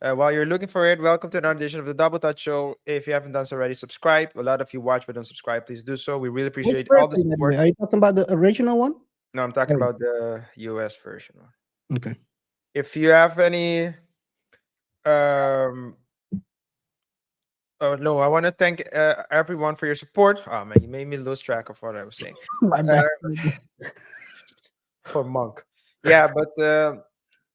While you're looking for it, welcome to another edition of the Double Touch Show. If you haven't done so already, subscribe. A lot of you watch but don't subscribe. Please do so. We really Which appreciate all the version, by the support. way? Are you talking about the original one? No, I'm talking Sorry. about the US version. Okay. If you have any, um, oh no, I want to thank everyone for your support. Oh man, you made me lose track of what I was saying. My Uh, bad. for Monk, yeah, but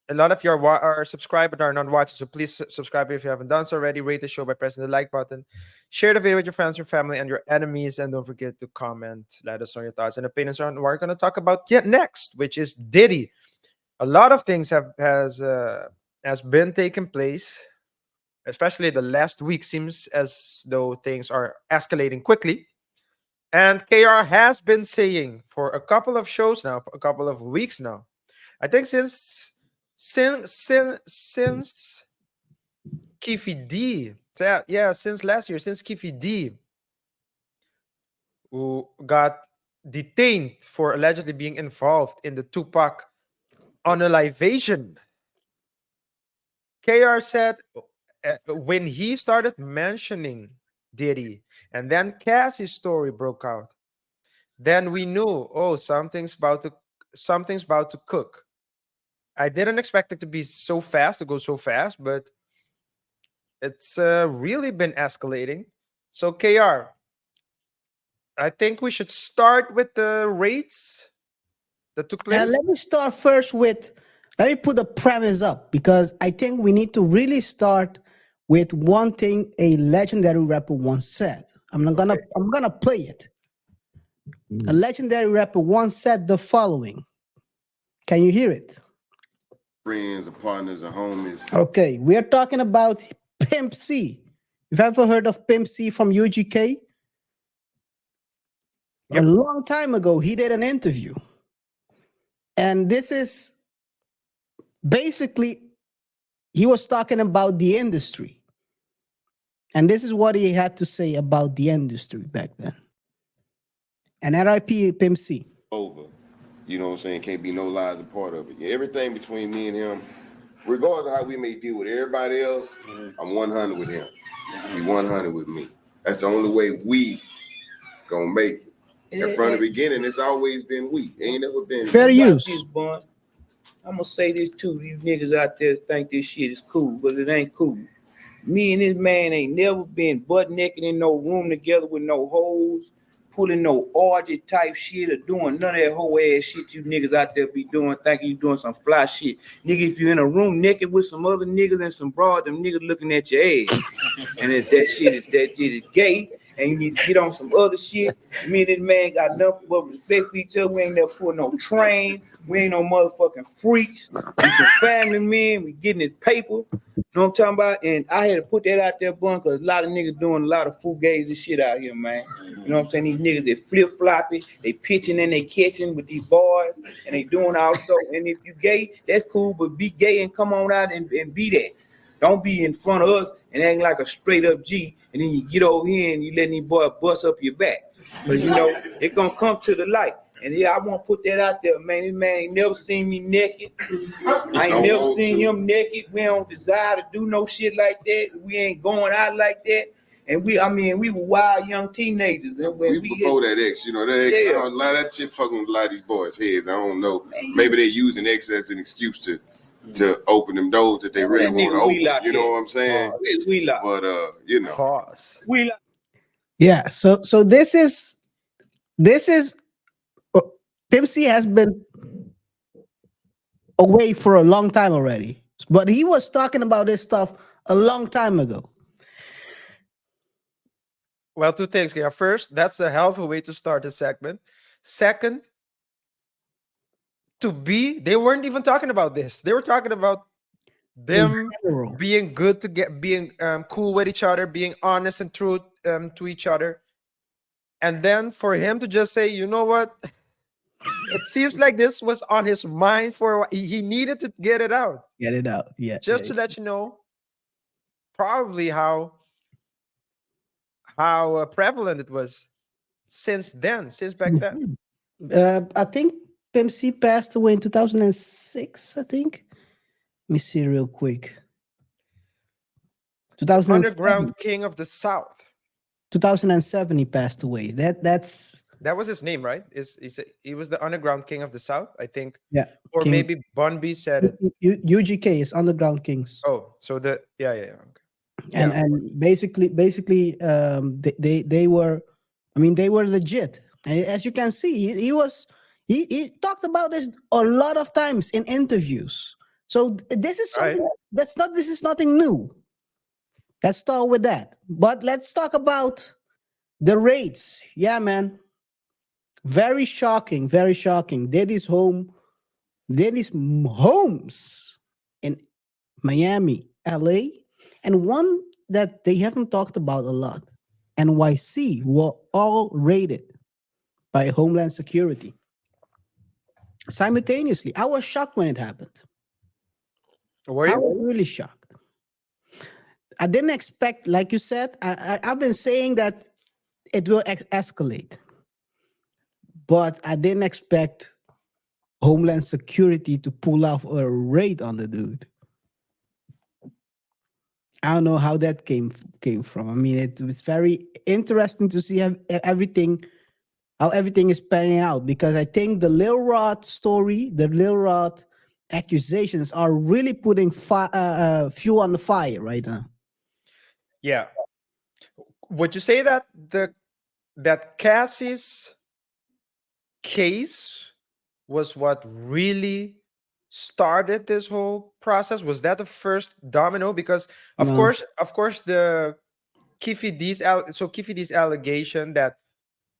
a lot of you are subscribed but are not watching. So please subscribe if you haven't done so already. Rate the show by pressing the like button. Share the video with your friends, your family, and your enemies. And don't forget to comment. Let us know your thoughts and opinions on what we're going to talk about yet next, which is Diddy. A lot of things has been taking place, especially the last week. Seems as though things are escalating quickly. And KR has been saying for a couple of shows now, a couple of weeks now. I think since Kiffy D. Yeah, since last year, since Kiffy D, who got detained for allegedly being involved in the Tupac unalivation. KR said when he started mentioning Diddy and then Cassie's story broke out, then we knew, oh, something's about to cook. I didn't expect it to be so fast, to go so fast, but it's really been escalating. So, KR, I think we should start with the raids that took place. Let me start first with, let me put the premise up because I think we need to really start with one thing a legendary rapper once said. I'm gonna play it. A legendary rapper once said the following. Can you hear it? Friends, and partners, and homies. Okay, we're talking about Pimp C. You've ever heard of Pimp C from UGK? Yep. A long time ago, he did an interview. And this is basically, he was talking about the industry. And this is what he had to say about the industry back then. And RIP Pimp C. Over. You know what I'm saying? Can't be no lies a part of it. Everything between me and him, regardless of how we may deal with everybody else, I'm 100 with him. He 100 with me. That's the only way we gonna make it. And from the beginning, it's always been we. Ain't never been Fair use. I'm gonna say this too. These niggas out there think this shit is cool, but it ain't cool. Me and this man ain't never been butt naked in no room together with no hoes, pulling no orgy type shit or doing none of that whole ass shit you niggas out there be doing, thinking you doing some fly shit. Nigga, if you in a room naked with some other niggas and some broad, them niggas looking at your ass. And if that shit is gay, and you need to get on some other shit. Me and this man got nothing but respect for each other. We ain't never put no train. We ain't no motherfucking freaks. We some family men. We getting this paper. You know what I'm talking about? And I had to put that out there, bun, because a lot of niggas doing a lot of fugazi shit out here, man. You know what I'm saying? These niggas, they flip-floppy, they pitching and they catching with these boys, and they doing also. And if you gay, that's cool, but be gay and come on out and be that. Don't be in front of us and act like a straight up G, and then you get over here and you let these boys bust up your back. Because, you know, it gonna come to the light. And yeah, I want to put that out there, man. This man ain't never seen me naked. I ain't never seen him naked. We don't desire to do no shit like that. We ain't going out like that. And we were wild young teenagers. We before that X, you know, that X, a lot of that shit fucking with a lot of these boys' heads. I don't know. Maybe they're using X as an excuse to open them doors that they really want to open. You know what I'm saying? But you know. Pause. Yeah, so this is Pimp C has been away for a long time already. But he was talking about this stuff a long time ago. Well, two things here. First, that's a hell of a way to start a segment. Second, they weren't even talking about this. They were talking about them being good being cool with each other, being honest and true to each other. And then for him to just say, you know what? It seems like this was on his mind for a while. He needed to get it out. Get it out. Yeah. Just to let you know probably how prevalent it was since back then. I think Pimp C passed away in 2006, I think. Let me see real quick. 2007. Underground King of the South. 2007 he passed away. That's That was his name, right? He was the Underground King of the South, I think, yeah. or King maybe Bun B said it. UGK is Underground Kings. Oh, so okay. and Yeah, basically they were, I mean, they were legit. And as you can see, he talked about this a lot of times in interviews. So this is right. something this is nothing new. Let's start with that. But let's talk about the raids. Yeah, man. Very shocking, very shocking. Diddy's homes in Miami, LA, and one that they haven't talked about a lot, NYC, were all raided by Homeland Security simultaneously. I was shocked when it happened. Were I you? was really shocked. I didn't expect, like you said, I've been saying that it will escalate, but I didn't expect Homeland Security to pull off a raid on the dude. I don't know how that came from. I mean, it was very interesting to see how everything is panning out, because I think the Lil Rod story, the Lil Rod accusations are really putting fuel on the fire right now. Yeah. Would you say that that Cassie's case was what really started this whole process? Was that the first domino? Because of No. course, the Kiffy D's allegation that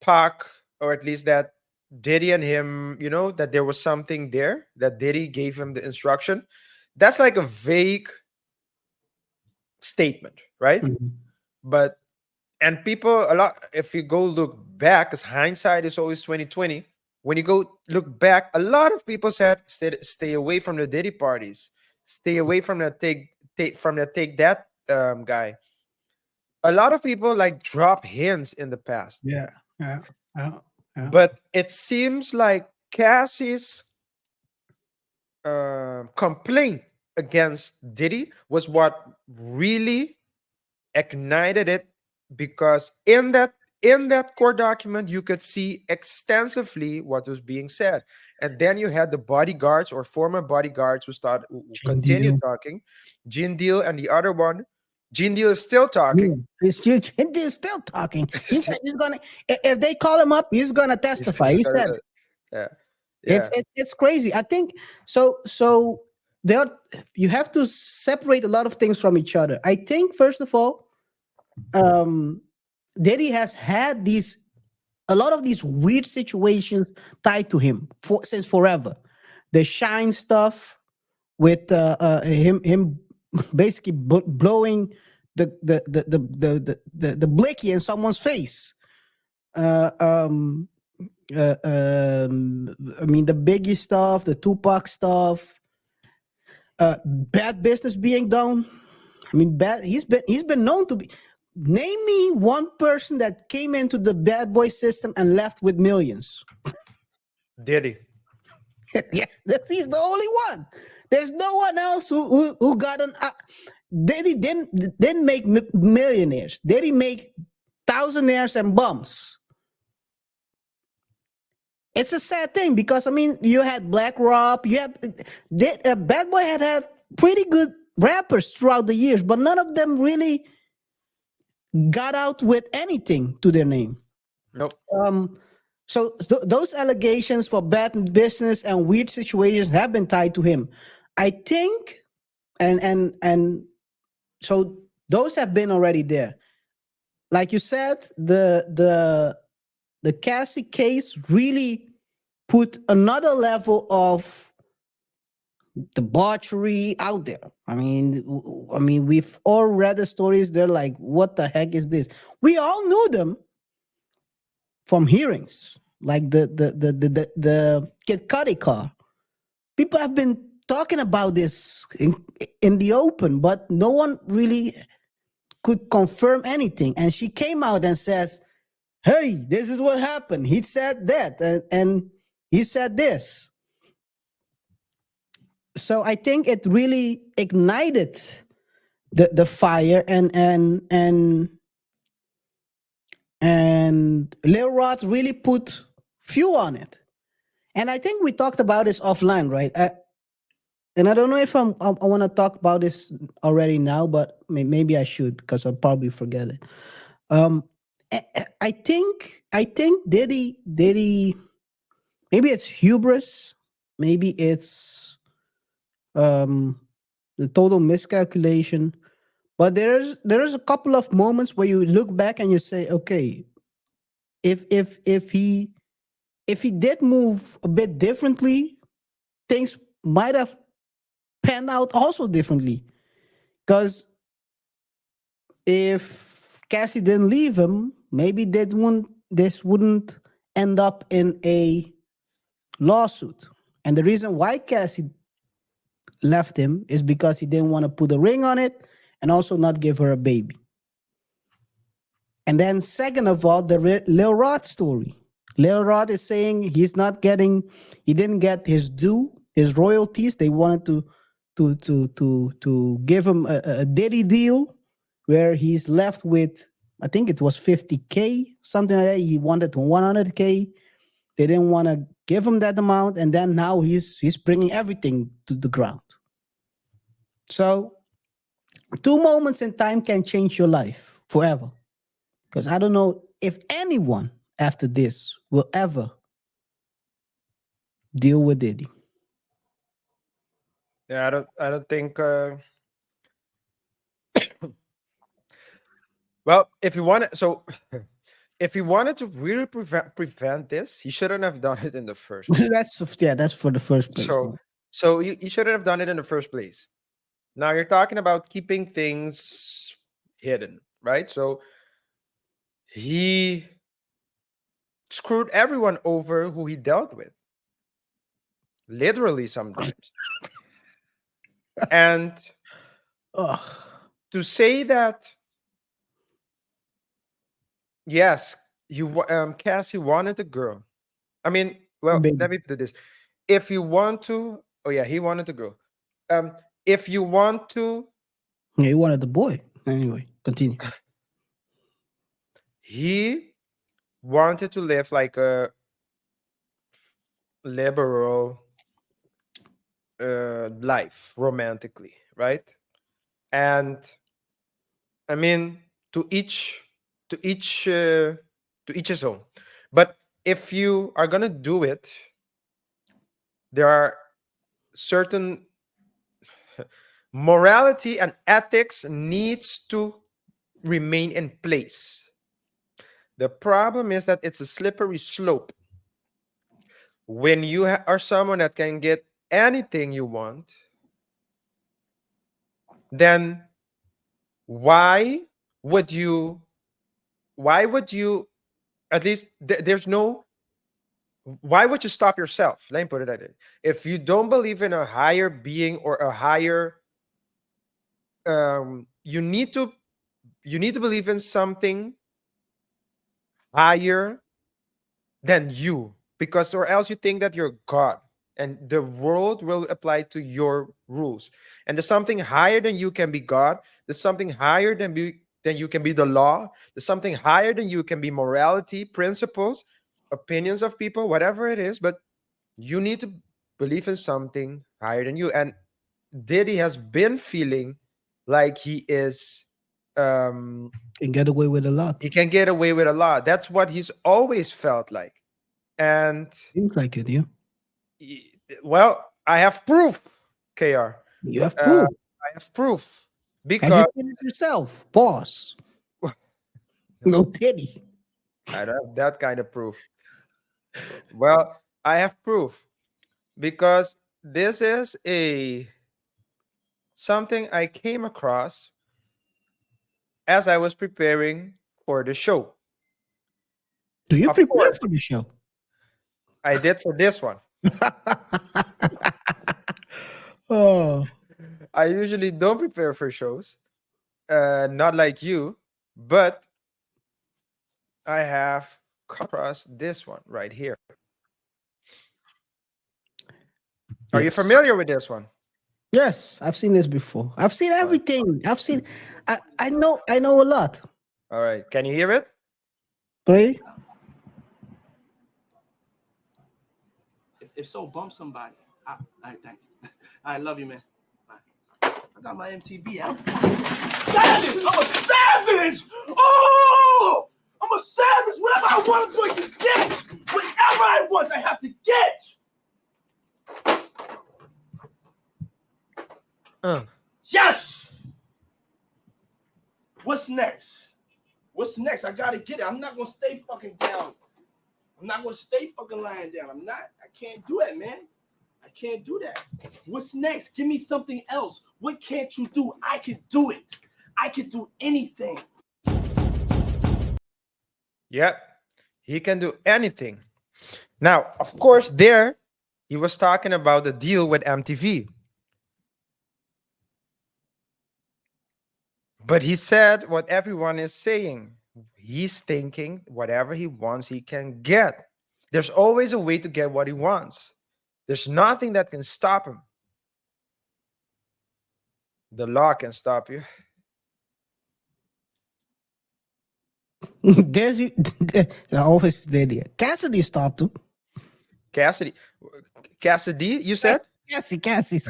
Pac, or at least that Diddy and him, that there was something there, that Diddy gave him the instruction. That's like a vague statement, right? Mhm. But and people a lot, if you go look back, because hindsight is always 2020. When you go look back, a lot of people said stay away from the Diddy parties, stay away from that take that guy. A lot of people like drop hints in the past, Yeah, yeah, yeah, yeah. but it seems like Cassie's complaint against Diddy was what really ignited it, because in that court document you could see extensively what was being said, and then you had the bodyguards or former bodyguards who Gene continue Deal. talking. Gene Deal and the other one, Gene Deal is still Yeah, talking. he's still talking. He said he's gonna. If they call him up, he's gonna testify. He's He gonna, said yeah, it's yeah, it's crazy. I think so. So there, you have to separate a lot of things from each other. I think first of all, um, Diddy has had a lot of these weird situations tied to him since forever. The Shine stuff with him basically blowing the blicky in someone's face. Uh, um, I mean, the Biggie stuff, the Tupac stuff, bad business being done. I mean, bad. He's been known to be. Name me one person that came into the bad boy system and left with millions. Diddy. Yeah, he's the only one. There's no one else who got an. Diddy didn't make millionaires. Diddy make thousandaires and bums. It's a sad thing because I mean, you had Black Rob, you had Bad Boy had pretty good rappers throughout the years, but none of them really got out with anything to their name. Nope. So those allegations for bad business and weird situations have been tied to him. I think, and so those have been already there. Like you said, the Cassie case really put another level of debauchery out there. I mean, we've all read the stories. They're like, what the heck is this? We all knew them from hearings, like the Kid Cudi car. People have been talking about this in the open, but no one really could confirm anything. And she came out and says, "Hey, this is what happened. He said that, and he said this." So I think it really ignited the fire, and Lil Rod really put fuel on it. And I think we talked about this offline, right? And I don't know if I want to talk about this already now, but maybe I should because I'll probably forget it. Um, I think Diddy, maybe it's hubris, maybe it's um the total miscalculation. But there's a couple of moments where you look back and you say, okay, if he did move a bit differently, things might have panned out also differently. Because if Cassie didn't leave him, maybe this wouldn't end up in a lawsuit. And the reason why Cassie left him is because he didn't want to put a ring on it and also not give her a baby. And then, second of all, the Lil Rod story. Lil Rod is saying he didn't get his due, his royalties. They wanted to give him a Diddy deal where he's left with, I think it was 50K, something like that. He wanted 100K. They didn't want to give him that amount, and then now he's bringing everything to the ground. So, two moments in time can change your life forever. Because I don't know if anyone after this will ever deal with Diddy. Yeah, I don't think. Well, if you want so if he wanted to really prevent this, he shouldn't have done it in the first place. That's for the first place. So, you shouldn't have done it in the first place. Now you're talking about keeping things hidden, right? So he screwed everyone over who he dealt with, literally sometimes. And Ugh. to say that, yes, Cassie wanted a girl. I mean, well, Baby. let me do this. If you want to, oh yeah, he wanted a girl. If you want to, Yeah, he wanted the boy. Anyway, continue. he wanted to live like a liberal life romantically, right? And I mean, to each, to each, to each his own. But if you are gonna do it, there are certain morality and ethics needs to remain in place. The problem is that it's a slippery slope. When you are someone that can get anything you want, then why would you why would you at least there's no why would you stop yourself? Let me put it like that. If you don't believe in a higher being or a higher you need to believe in something higher than you, because or else you think that you're God and the world will apply to your rules. And there's something higher than you can be God. There's something higher than you can be the law. There's something higher than you can be morality, principles, opinions of people, whatever it is. But you need to believe in something higher than you. And Diddy has been feeling like Can get away with a lot. he can get away with a lot. That's what he's always felt like. And Seems like it, yeah. well, I have proof, KR. You have Uh, proof. I have proof Have you because seen it yourself? Boss. No Diddy. I don't have that kind of proof. Well, I have proof because this is a something I came across as I was preparing for the show. Do you Of prepare course, for the show? I did for this one. Oh, I usually don't prepare for shows, not like you, but I have come across this one right here. Are you yes. familiar with this one? Yes, I've seen this before. I've seen everything. I know a lot. All right. Can you hear it? Play. If so, bump somebody. All right, thanks. I love you, man. Bye. I got my MTV out. Savage! I'm a savage! Oh! I'm a savage! Whatever I want, I'm going to get! Whatever I want, I have to get! Yes! What's next? What's next? I gotta get it. I'm not gonna stay fucking down. I'm not gonna stay fucking lying down. I'm not. I can't do that, man. I can't do that. What's next? Give me something else. What can't you do? I can do it. I can do anything. Yep. He can do anything. Now, of course, there he was talking about the deal with MTV. But he said what everyone is saying. He's thinking whatever he wants, he can get. There's always a way to get what he wants. There's nothing that can stop him. The law can stop you. There's the office Diddy. Cassidy stopped him. Cassidy, you said? Cassie.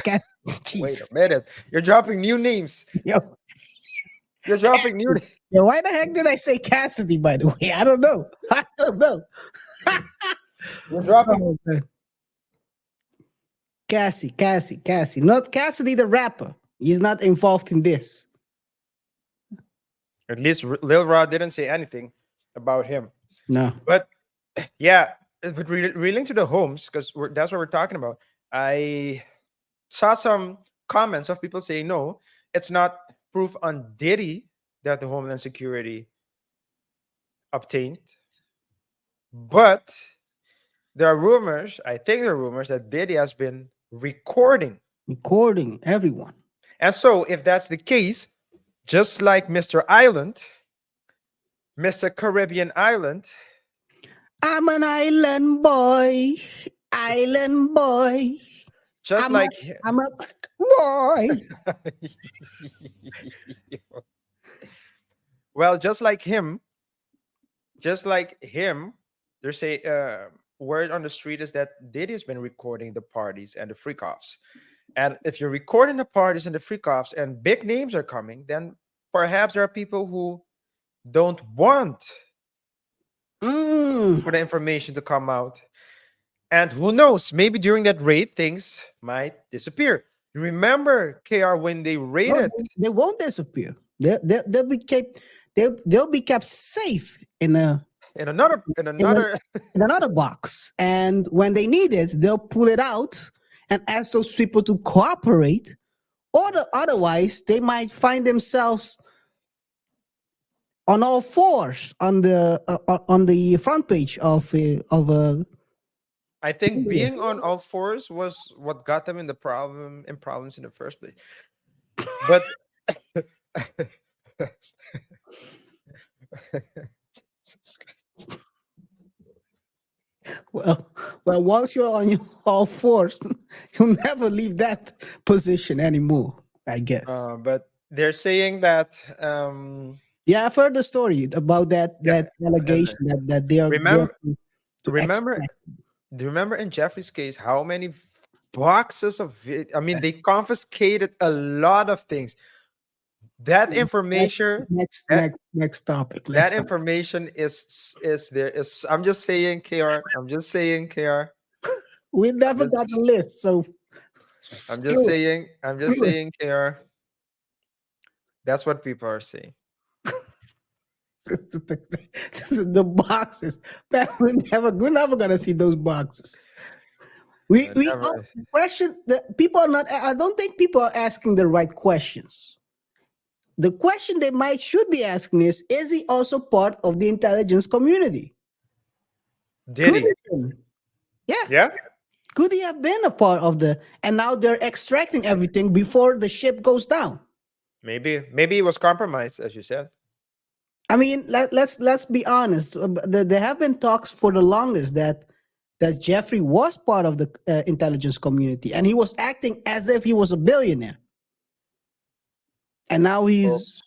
Wait Jeez. a minute. You're dropping new names. Yo, You're dropping new. yo, why the heck did I say Cassidy? By the way, I don't know. You're dropping. Oh, man. Cassie. Not Cassidy the rapper. He's not involved in this. At least Lil Rod didn't say anything about him. No. But yeah, but reeling to the homes, because that's what we're talking about. I saw some comments of people saying, no, it's not proof on Diddy that the Homeland Security obtained. But there are rumors, I think there are rumors that Diddy has been recording. Recording everyone. And so if that's the case, just like Mr. Island, Mr. Caribbean Island, I'm an island boy. Island boy. just I'm like I'm a boy. well, just like him, there's a word on the street is that Diddy's been recording the parties and the freak offs. And if you're recording the parties and the freak offs and big names are coming, then perhaps there are people who don't want for the information to come out. And who knows, maybe during that raid, things might disappear. You remember, KR, when they raided? No, they won't disappear. They'll be kept. They'll be kept safe in another in another box. And when they need it, they'll pull it out and ask those people to cooperate. Or otherwise, they might find themselves on all fours on the front page of a. I think being on all fours was what got them in problems in the first place. But Well, once you're on your all fours, you'll never leave that position anymore, I guess. but they're saying that Yeah, I've heard the story about that allegation that they are. remember to remember extract. do you remember in Jeffrey's case how many boxes of I mean they confiscated a lot of things. That information Next topic. that information is there is I'm just saying KR. We never got the list, so I'm just saying KR. That's what people are saying. the boxes. Man, we're never gonna see those boxes. We Never. question the people are not. I don't think people are asking the right questions. The question they should be asking is he also part of the intelligence community? Diddy. Could he been? Yeah. Yeah. Could he have been a part of and now they're extracting everything before the ship goes down? Maybe it was compromised, as you said. I mean, let's be honest. There have been talks for the longest that that Jeffrey was part of the intelligence community, and he was acting as if he was a billionaire. And now he's.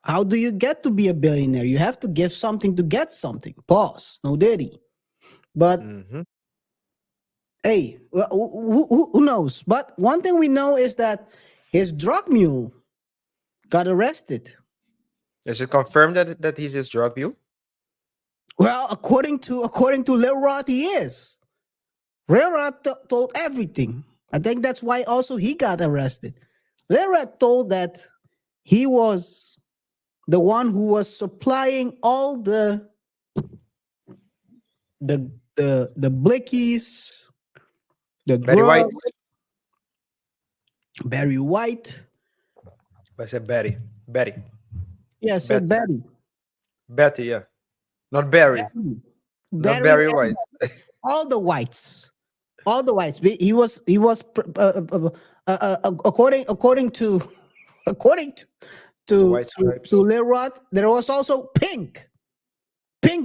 How do you get to be a billionaire? You have to give something to get something. Pause. No Diddy. But Mhm. hey, who knows? But one thing we know is that his drug mule got arrested. Is it confirmed that he's his drug mule? Well, according to Lil Rod, he is. Lil Rod told everything. I think that's why also he got arrested. Lil Rod told that he was the one who was supplying all the blickies, the Betty White. drugs, Barry White. I said Betty. Betty. Yeah, I said Betty. Betty, yeah. Not Barry. Not Barry White. All the whites. All the whites. He was according to according White stripes. to Lil Rod, there was also Pink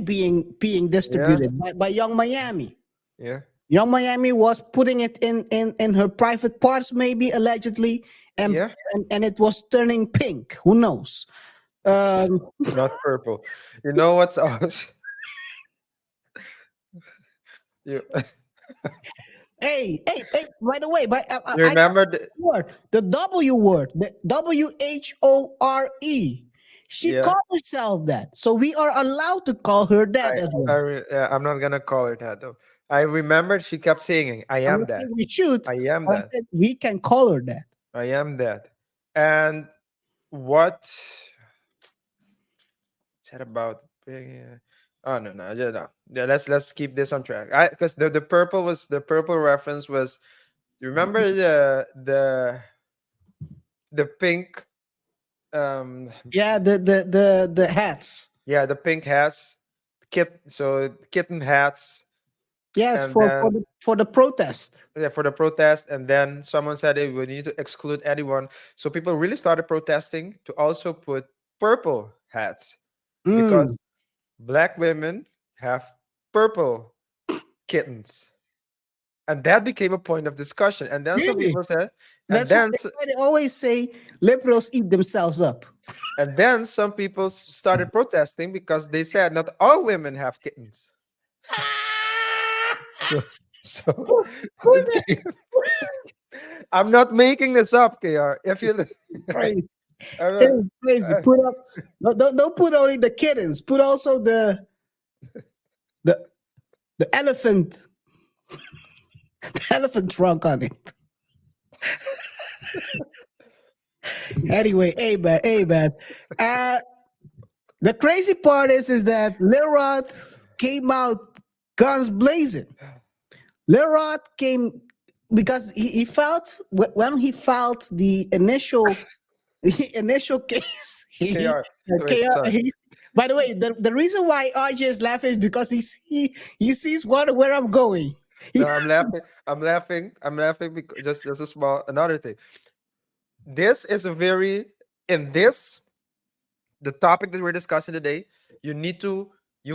being distributed by Young Miami. Yeah. Young Miami was putting it in her private parts, maybe allegedly, and it was turning pink. Who knows? Not purple. You know what's else? You, Hey! By the way, you remember the W word, the WHORE. She called herself that, so we are allowed to call her that as well. I'm not gonna call her that though. I remember she kept saying, "I I'm am not that. saying we should. I am I that. said we can call her that. I am that." And what said about? Oh no, no. Yeah, let's keep this on track. Because the purple reference was. You remember the pink Yeah, the hats. yeah, the pink hats, kitten hats, Yes, and then for the protest. yeah, for the protest, and then someone said, hey, we need to exclude anyone, so people really started protesting to also put purple hats because Mm. black women have purple kittens, and that became a point of discussion. And then some Really? people said, and That's why then they always say liberals eat themselves up. And then some people started protesting because they said not all women have kittens. So it came- I'm not making this up, KR. If you Crazy. I'm not- It's crazy. Put up don't put only the kittens. Put also the the elephant the elephant trunk on it. Anyway, hey man. The crazy part is that Lil Rod came out guns blazing. Lil Rod came because he felt when he filed the initial case. KR. Wait, sorry. By the way, the reason why RJ is laughing is because he sees where I'm going. No, I'm laughing. I'm laughing because just a small another thing. This is a very in this the topic that we're discussing today. You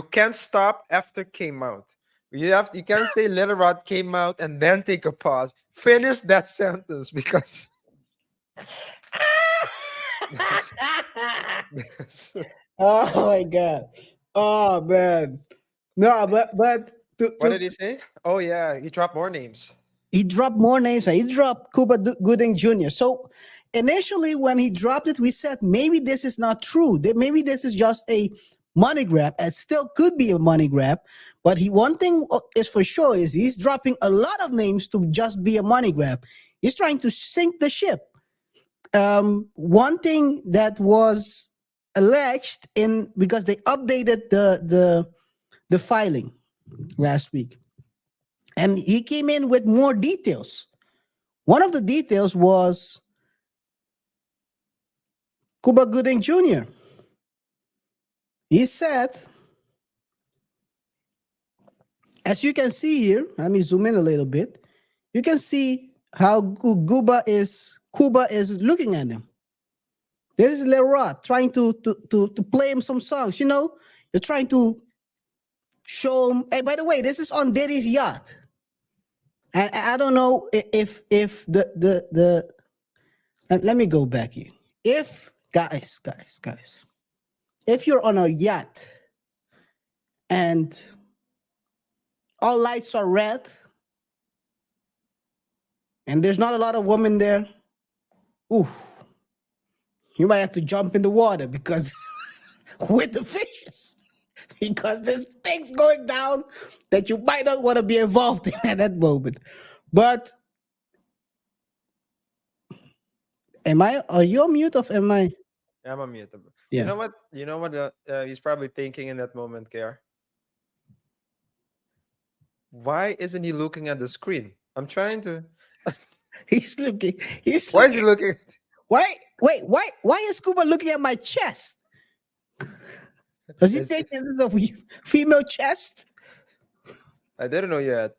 can't stop after came out. You can't say Little Rod came out and then take a pause. Finish that sentence because Oh my god. Oh man. No, but what did he say? Oh yeah, he dropped more names. he dropped more names. He dropped Cuba Gooding Jr. So initially, when he dropped it, we said maybe this is not true. That maybe this is just a money grab. It still could be a money grab. But one thing is for sure is he's dropping a lot of names to just be a money grab. He's trying to sink the ship. One thing that was alleged in because they updated the filing last week, and he came in with more details. One of the details was Cuba Gooding Jr. He said, as you can see here, let me zoom in a little bit. You can see how Cuba is looking at him. This is Lil Rod trying to play him some songs. You know, you're trying to show him. Hey, by the way, this is on Diddy's yacht. And I don't know if the let me go back here. If guys, if you're on a yacht and all lights are red and there's not a lot of women there, ooh, you might have to jump in the water because with the fishes, because there's things going down that you might not want to be involved in at that moment. But are you on mute, or am I? I'm on mute. Yeah. You know what he's probably thinking in that moment, KR? Why isn't he looking at the screen? I'm trying to. He's looking. Why is he looking? Why? Wait. Why is Cuba looking at my chest? Does he Is- think this is a female chest? I didn't know yet.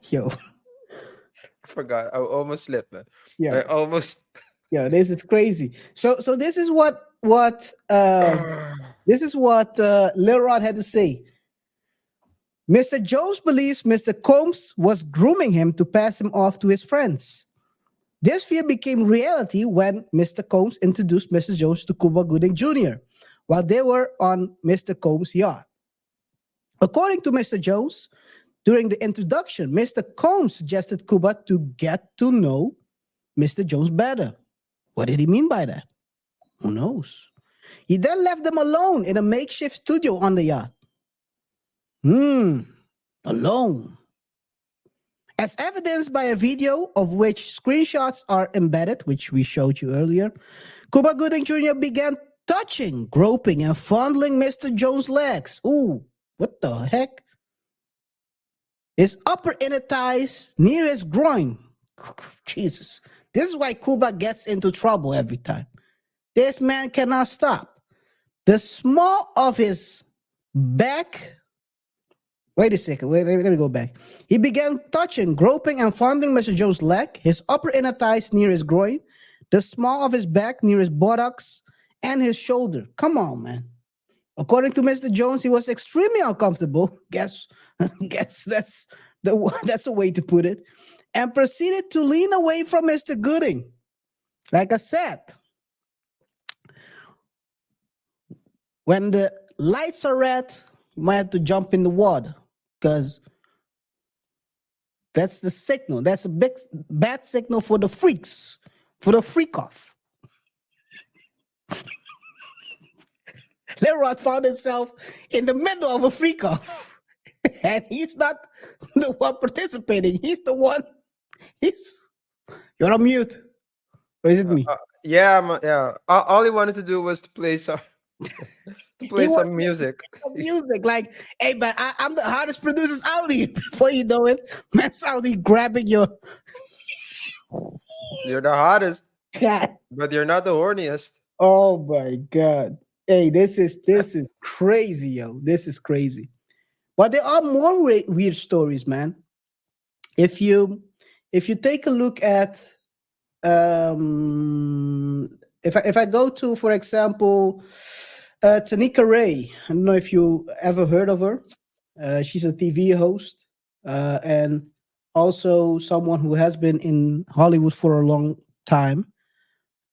Yo. I forgot. I almost slipped, man. Yeah. I almost. Yeah, this is crazy. So this is what this is what Lil Rod had to say. Mr. Jones believes Mr. Combs was grooming him to pass him off to his friends. This fear became reality when Mr. Combs introduced Mr. Jones to Cuba Gooding Jr. while they were on Mr. Combs' yacht. According to Mr. Jones, during the introduction, Mr. Combs suggested Cuba to get to know Mr. Jones better. What did he mean by that? Who knows? He then left them alone in a makeshift studio on the yacht. Alone. As evidenced by a video of which screenshots are embedded, which we showed you earlier, Cuba Gooding Jr. began touching, groping, and fondling Mr. Jones' legs. Ooh, what the heck? His upper inner thighs near his groin. Jesus. This is why Cuba gets into trouble every time. This man cannot stop. The small of his back. Wait a second. Let me go back. He began touching, groping, and fondling Mr. Jones' leg, his upper inner thighs near his groin, the small of his back near his buttocks, and his shoulder. Come on, man. According to Mr. Jones, he was extremely uncomfortable. Guess that's a way to put it. And proceeded to lean away from Mr. Gooding. Like I said, when the lights are red, you might have to jump in the water because that's the signal. That's a big bad signal for the freaks, for the freak off. Leroy found himself in the middle of a freak off. And he's not the one participating. He's the one. You're on mute. Or is it me? Yeah. All he wanted to do was to play some some music. Music, like, hey, but I'm the hottest producers out here. Before you know it, man's out here grabbing your. You're the hottest, God. but you're not the horniest. Oh my God! Hey, this is crazy, yo. This is crazy. But there are more weird stories, man. If you take a look at if I go to, for example, Tanika Ray. I don't know if you ever heard of her. She's a TV host and also someone who has been in Hollywood for a long time.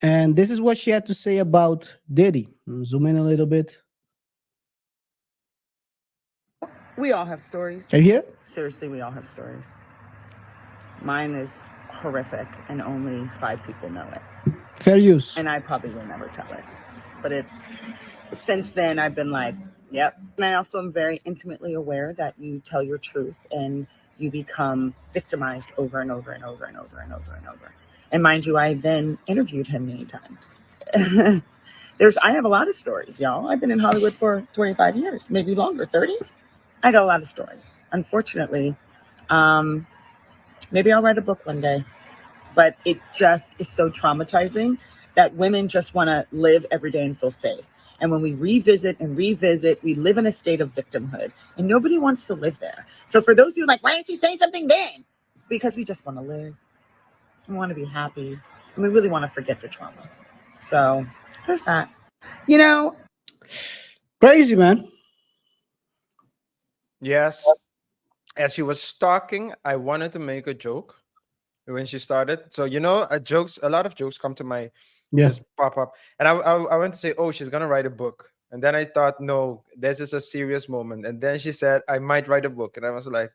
And this is what she had to say about Diddy. Zoom in a little bit. We all have stories. Are you here? Seriously, we all have stories. Mine is horrific, and only 5 people know it. Fair use. And I probably will never tell it. But it's since then I've been like, yep. And I also am very intimately aware that you tell your truth and you become victimized over and over and over and over and over and over. And mind you, I then interviewed him many times. I have a lot of stories, y'all. I've been in Hollywood for 25 years, maybe longer, 30. I got a lot of stories. Unfortunately, maybe I'll write a book one day, but it just is so traumatizing that women just want to live every day and feel safe. And when we revisit, we live in a state of victimhood, and nobody wants to live there. So for those who are like, why didn't you say something then? Because we just want to live. We want to be happy, and we really want to forget the trauma. So there's that. Crazy, man. Yes. As she was talking, I wanted to make a joke when she started. So a lot of jokes come to my Yeah. just pop up, and I went to say, oh, she's gonna write a book, and then I thought, no, this is a serious moment, and then she said, I might write a book, and I was like,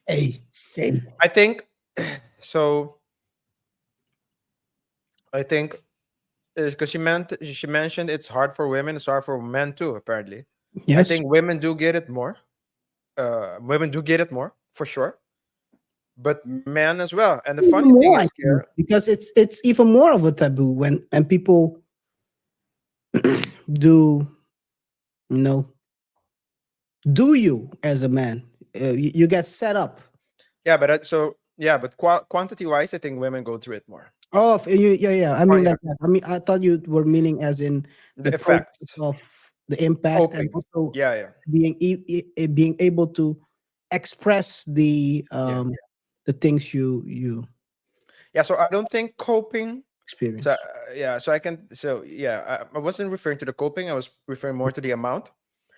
Hey, hey. I think so. I think because she mentioned it's hard for women, it's hard for men too. Apparently, I Yes. think women do get it more. Women do get it more for sure, but men as well. And the Even funny thing more, I is, think, Care, because it's even more of a taboo when and people do you know do you as a man. You get set up. yeah, but but quantity wise, I think women go through it more. Oh, yeah. I Oh mean yeah, like that. I mean, I thought you were meaning as in the the process effects, of the impact and coping. also Yeah, yeah, being able to express yeah, the things you yeah. So I don't think coping. So experience. yeah, so I can. So yeah, I wasn't referring to the coping. I was referring more to the amount.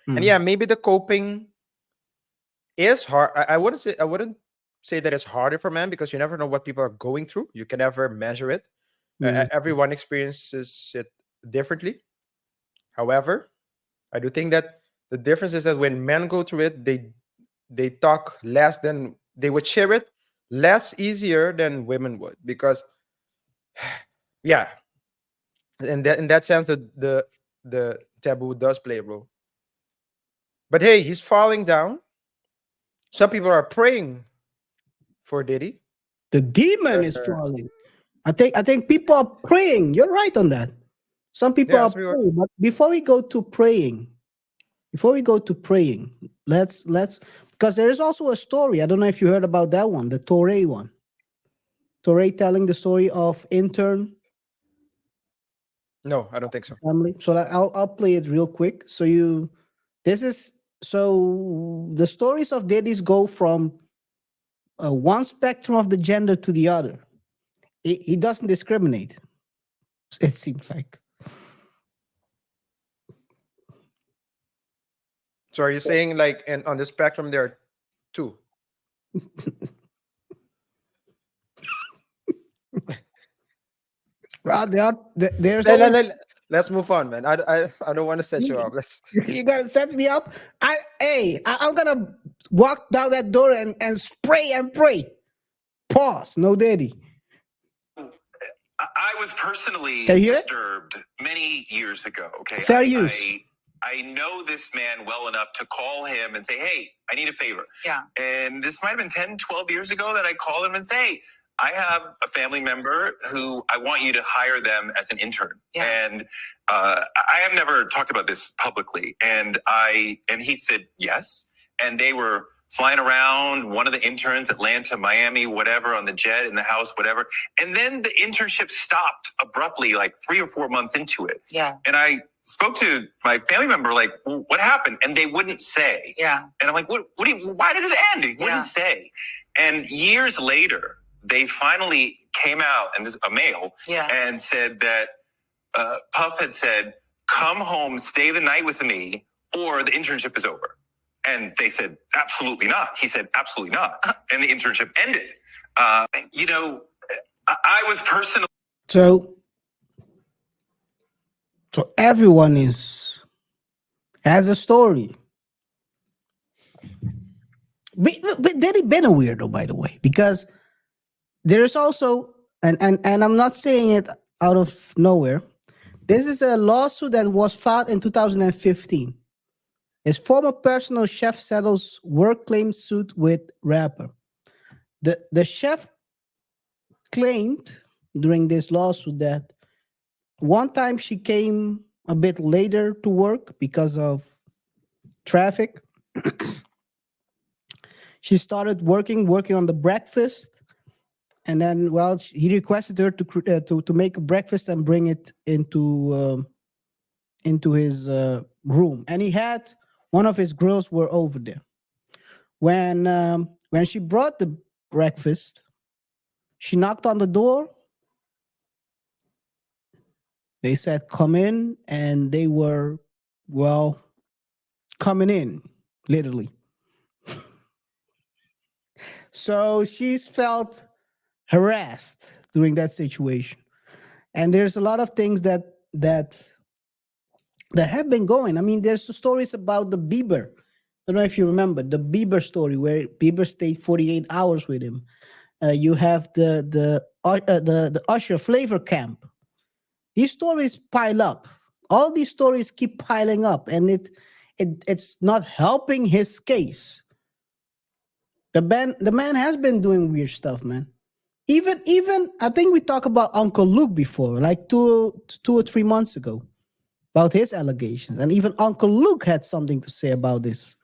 And Mm. yeah, maybe the coping is hard. I wouldn't say that it's harder for men because you never know what people are going through. You can never measure it. Yeah. Everyone experiences it differently. However, I do think that the difference is that when men go through it, they talk less than they would share it less easier than women would because yeah, in that sense the taboo does play a role. But hey, he's falling down. Some people are praying for Diddy. The demon is Uh, falling. I think people are praying. You're right on that. Some people yeah, are some people praying. But before we go to praying, let's because there is also a story. I don't know if you heard about that one, the Torre one. Torre telling the story of intern no, I don't think so. family. So I'll play it real quick. This is so the stories of daddies go from one spectrum of the gender to the other. He doesn't discriminate. It seems like. So are you saying like on the spectrum there are two? Well, there's Let, always let, let, let's move on, man. I don't want to set you up. Let's. you gotta set me up. I'm gonna walk down that door and spray and pray. Pause. No daddy. I was personally Can you hear it? disturbed many years ago. Okay, Fair use. I know this man well enough to call him and say, "Hey, I need a favor." Yeah. And this might have been 10, 12 years ago that I called him and say, "Hey, I have a family member who I want you to hire them as an intern." Yeah. And I have never talked about this publicly. And he said yes. And they were flying around, one of the interns, Atlanta, Miami, whatever, on the jet, in the house, whatever. And then the internship stopped abruptly, like 3 or 4 months into it. Yeah. And I spoke to my family member, like, well, what happened? And they wouldn't say. Yeah. And I'm like, why did it end? He wouldn't say. And years later, they finally came out, and this is a male, and said that Puff had said, come home, stay the night with me, or the internship is over. And they said, absolutely not. He said, absolutely not. And the internship ended. I was personally. So everyone has a story. But Daddy been a weirdo, by the way, because there's also and I'm not saying it out of nowhere. This is a lawsuit that was filed in 2015. His former personal chef settles work claim suit with rapper. The chef claimed during this lawsuit that one time she came a bit later to work because of traffic. She started working on the breakfast, and then he requested her to make a breakfast and bring it into his room, and he had one of his girls were over there. When she brought the breakfast, she knocked on the door. They said, "Come in," and they were, well, coming in, literally. So she's felt harassed during that situation. And there's a lot of things that have been going. I mean, there's stories about the Bieber. I don't know if you remember the Bieber story where Bieber stayed 48 hours with him. You have the Usher Flavor Camp. These stories pile up. All these stories keep piling up, and it's not helping his case. The man has been doing weird stuff, man. Even I think we talked about Uncle Luke before, like two or 3 months ago, about his allegations, and even Uncle Luke had something to say about this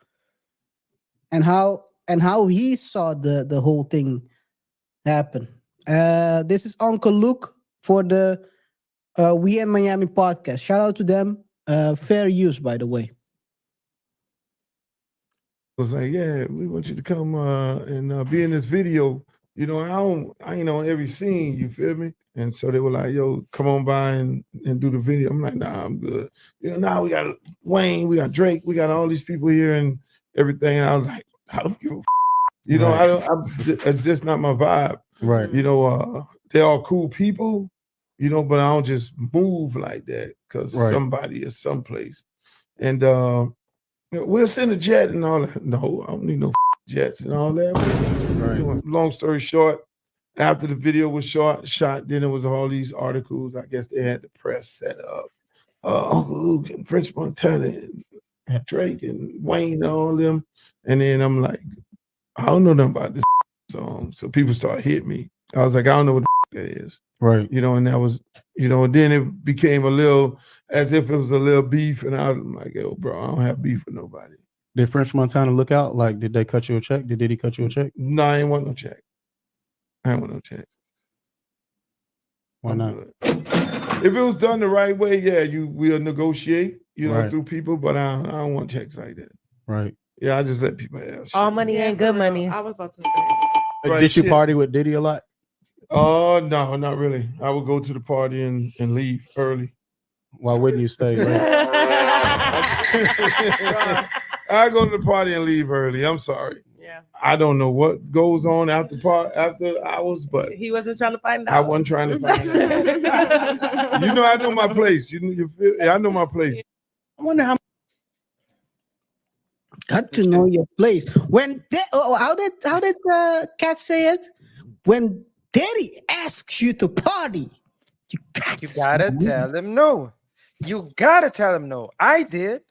and how he saw the whole thing happen. This is Uncle Luke for the We in Miami podcast. Shout out to them. Fair use, by the way. Was like, yeah, we want you to come and be in this video. You know, I ain't on every scene, you feel me? And so they were like, yo, come on by and do the video. I'm like, nah, I'm good. You know, now we got Wayne, we got Drake, we got all these people here and everything. And I was like, I don't give a you know, it's just not my vibe. Right. You know, they're all cool people, you know, but I don't just move like that because somebody is someplace. And we'll send a jet and all that. No, I don't need no jets and all that. Right. Long story short, after the video was shot, then it was all these articles. I guess they had the press set up. Uncle Luke and French Montana and Drake and Wayne and all them. And then I'm like, I don't know nothing about this song. So people start hitting me. I was like, I don't know what that is. Right. You know, and that was, you know, then it became a little, as if it was a little beef. And I was like, yo, bro, I don't have beef with nobody. Did French Montana look out? Like, did they cut you a check? Did Diddy cut you a check? No, I ain't want no check. I ain't want no check. Why not? If it was done the right way, yeah, we'll negotiate, you know, Right. through people, but I don't want checks like that. Right. Yeah, I just let people have shit. All money ain't good money. I was about to say. Right, Did you shit. party with Diddy a lot? Oh, no, not really. I would go to the party and leave early. Why wouldn't you stay late? I go to the party and leave early. I'm sorry. Yeah. I don't know what goes on after hours, but He wasn't trying to find out. I wasn't trying to find out. You know, I know my place. You feel? I know my place. I wonder how. Got to know your place. How did Cat say it? When Daddy asks you to party, you gotta tell him no. You gotta tell him no. I did.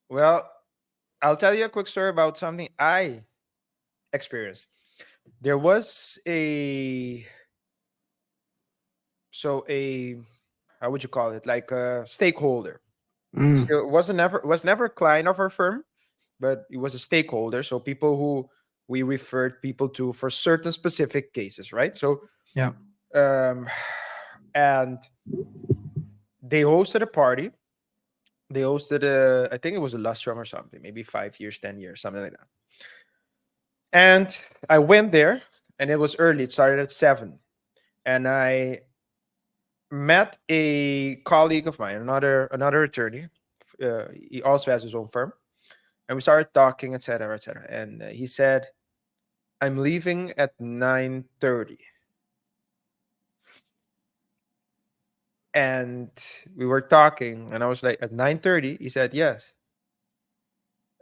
Well, I'll tell you a quick story about something I experienced. There was how would you call it? Like a stakeholder. So it was never a client of our firm, but it was a stakeholder. So people who we referred people to for certain specific cases, right? So yeah. And they hosted a party. They hosted I think it was a lustrum or something, maybe 5 years, 10 years, something like that. And I went there, and it was early. It started at 7, and I met a colleague of mine, another attorney. He also has his own firm, and we started talking, etc., etc. And he said, "I'm leaving at 9:30." And we were talking, and I was like, "At 9:30?" He said, "Yes."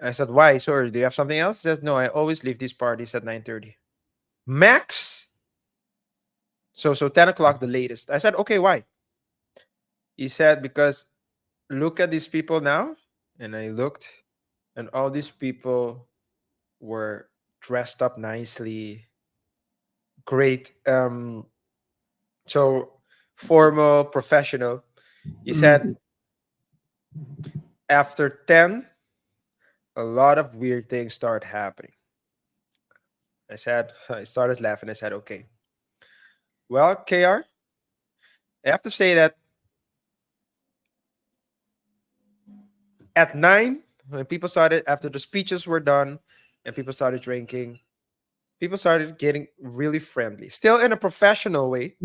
I said, "Why so early? Do you have something else?" He says, "No, I always leave these parties at 9:30. Max. So 10 o'clock the latest." I said, "Okay, why?" He said, "Because look at these people now." And I looked, and all these people were dressed up nicely. Great. So formal, professional. He said, after 10, a lot of weird things start happening. I started laughing. I said, "Okay. Well, KR, I have to say that at 9, when people started, after the speeches were done and people started drinking, people started getting really friendly. Still in a professional way,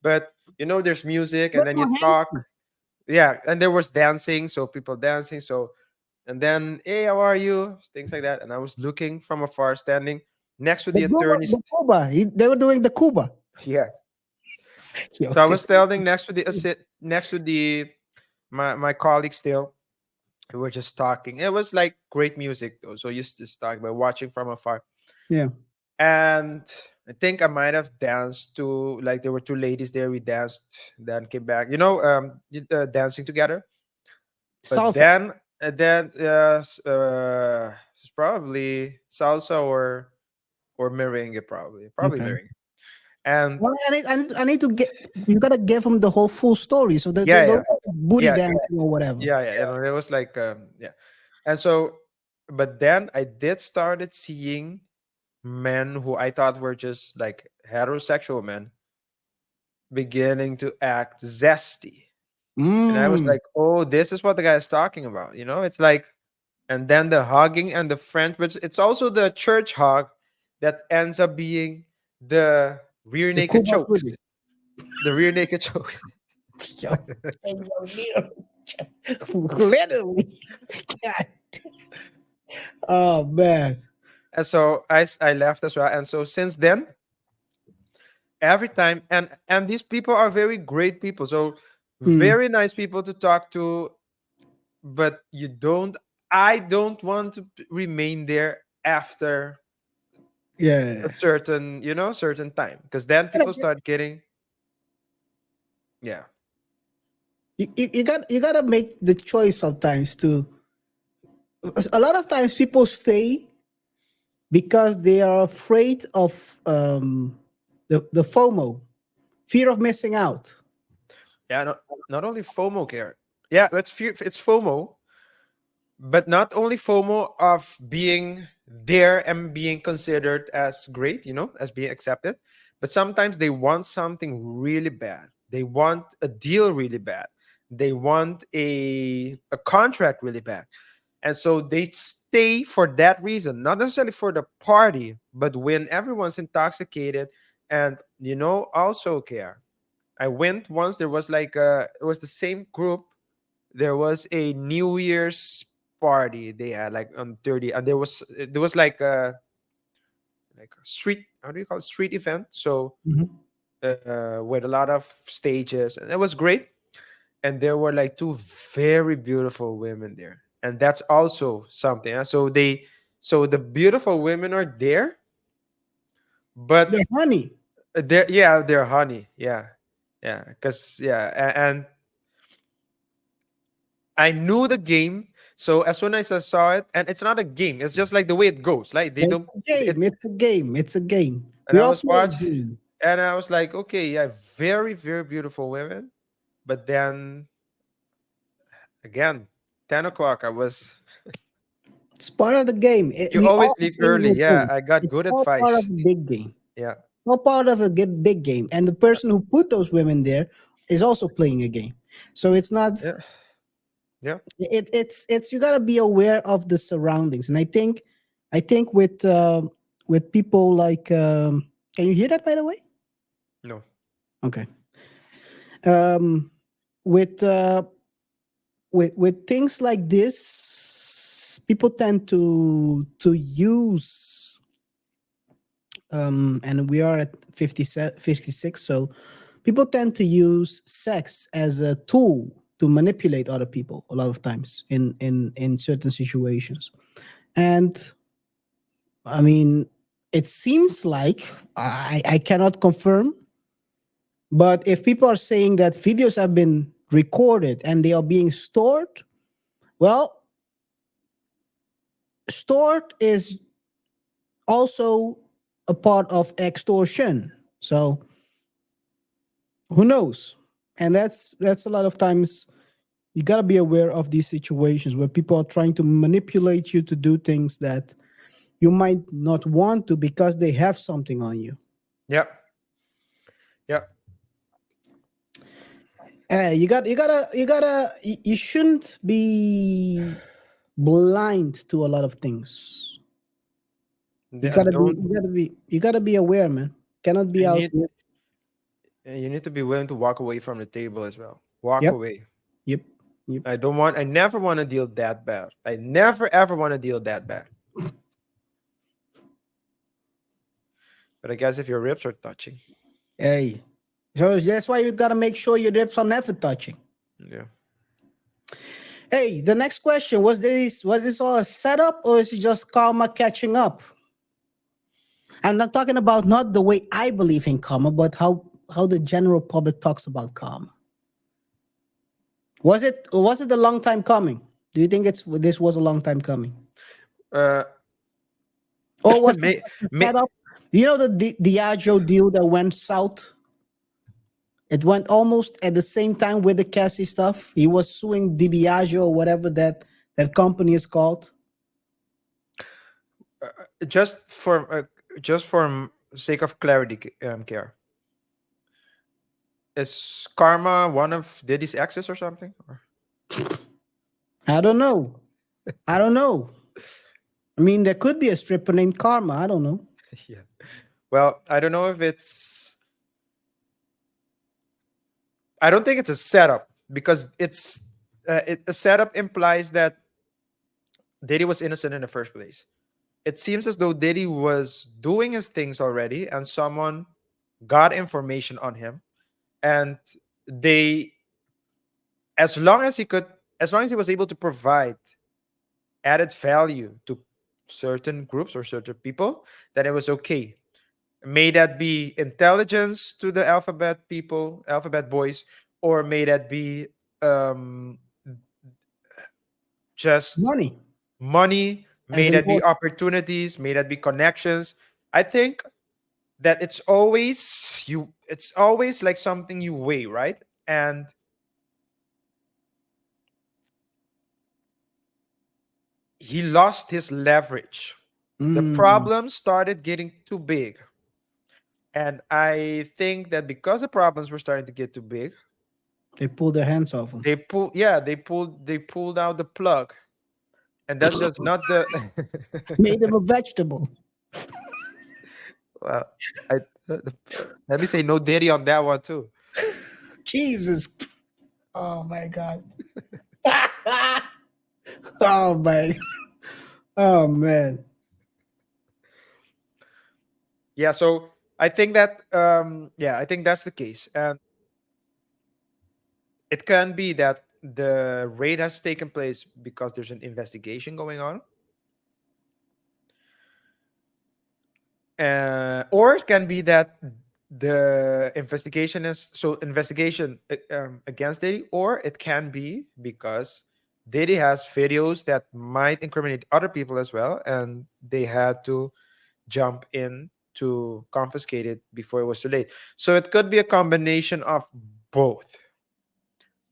but there's music and then you talk. Yeah, and there was dancing, so people dancing. So And then, hey, how are you? Things like that. And I was looking from afar, standing next to The the Cuba, attorney's. the Cuba. They were doing the Cuba. Yeah. Yo, So I was this. standing next to the my colleague still. We were just talking. It was like great music though. So used to talk by watching from afar. Yeah. And I think I might have danced to, like, there were two ladies there. We danced, then came back. Dancing together. But Salsa. then it's probably salsa or merengue, probably Okay. merengue. And Well, I need to get. You gotta give them the whole full story. So they yeah, don't yeah, booty yeah, dancing or whatever. yeah, yeah. It was like yeah. And so, but then I did started seeing men who I thought were just like heterosexual men beginning to act zesty. And I was Mm. like, oh, this is what the guy is talking about. It's like, and then the hugging and the French, but it's also the church hug that ends up being the rear The naked Cuba chokes. booty. The rear naked choke. Yo, literally. God. Oh man. And so I left as well. And so since then, every time, and these people are very great people. So Mm. very nice people to talk to, but I don't want to remain there after a Yeah. certain time, because then people start getting, yeah. You gotta make the choice sometimes to. A lot of times people stay because they are afraid of the FOMO, fear of missing out. Yeah, not only FOMO care. Yeah, it's FOMO, but not only FOMO of being there and being considered as great, as being accepted, but sometimes they want something really bad. They want a deal really bad. They want a contract really bad. And so they stay for that reason, not necessarily for the party, but when everyone's intoxicated and also care. I went once. There was like it was the same group. There was a New Year's party they had like on 30, and there was like a street, how do you call it, street event. So Mhm. with a lot of stages, and it was great. And there were like two very beautiful women there, and that's also something. So the beautiful women are there, but They're honey. they're honey, yeah, because yeah, and I knew the game. So as soon as I saw it, and it's not a game, it's just like the way it goes. Like they It's don't a it, game. It's a game. It's a game. and We I all was play a watching, game. and I was like, okay, yeah, very, very beautiful women. But then again, 10 o'clock, I was. It's part of the game. You We always all leave play early. the Yeah, game. I got It's good all part of advice. a big game. Yeah, All part of a big game. And the person who put those women there is also playing a game. So it's not. yeah, yeah. It's you gotta be aware of the surroundings. And I think with people like can you hear that by the way? No. Okay. Um with with things like this, people tend to use and we are at 56, so people tend to use sex as a tool to manipulate other people a lot of times in certain situations. And I mean, it seems like I cannot confirm, but if people are saying that videos have been recorded and they are being stored, well, stored is also a part of extortion. So who knows? And that's a lot of times you got to be aware of these situations where people are trying to manipulate you to do things that you might not want to because they have something on you. Yeah, yeah, You shouldn't be blind to a lot of things. yeah. Don't. You gotta be aware, man. Cannot be You out need here. you need to be willing to walk away from the table as well. Walk Yep. away. Yep. I never want to deal that bad. I never ever want to deal that bad. But I guess if your ribs are touching, Hey, so that's why you gotta make sure your lips are never touching. yeah. Hey, the next question, was this all a setup or is it just karma catching up? I'm not talking about not the way I believe in karma, but how the general public talks about karma. Was it a long time coming? Do you think this was a long time coming? Uh, Or was it may, a may, setup? You know the Diageo deal that went south? It went almost at the same time with the Cassie stuff. He was suing Diageo or whatever that company is called. just for sake of clarity, care. Is Karma one of Diddy's exes or something? I don't know. I don't know. I mean, there could be a stripper named Karma. I don't know. Yeah. Well, I don't know if it's. I don't think it's a setup because a setup implies that Diddy was innocent in the first place. It seems as though Diddy was doing his things already, and someone got information on him, and they, as long as he could, as long as he was able to provide added value to certain groups or certain people, then it was okay. May that be intelligence to the alphabet people, alphabet boys, or may that be um, just Money, money, as may in that be opportunities, may that be connections. I think that it's always like something you weigh, right? And he lost his leverage. The mm, problem started getting too big. And I think that because the problems were starting to get too big, they pull their hands off him. they pulled out the plug. And that's just not the Made him a vegetable. well, I let me say no Diddy on that one too. Jesus. Oh my God. Oh my. Oh man. Yeah, so I think that I think that's the case. And it can be that the raid has taken place because there's an investigation going on. Or it can be that the investigation against Diddy, or it can be because Diddy has videos that might incriminate other people as well, and they had to jump in to confiscate it before it was too late. So it could be a combination of both.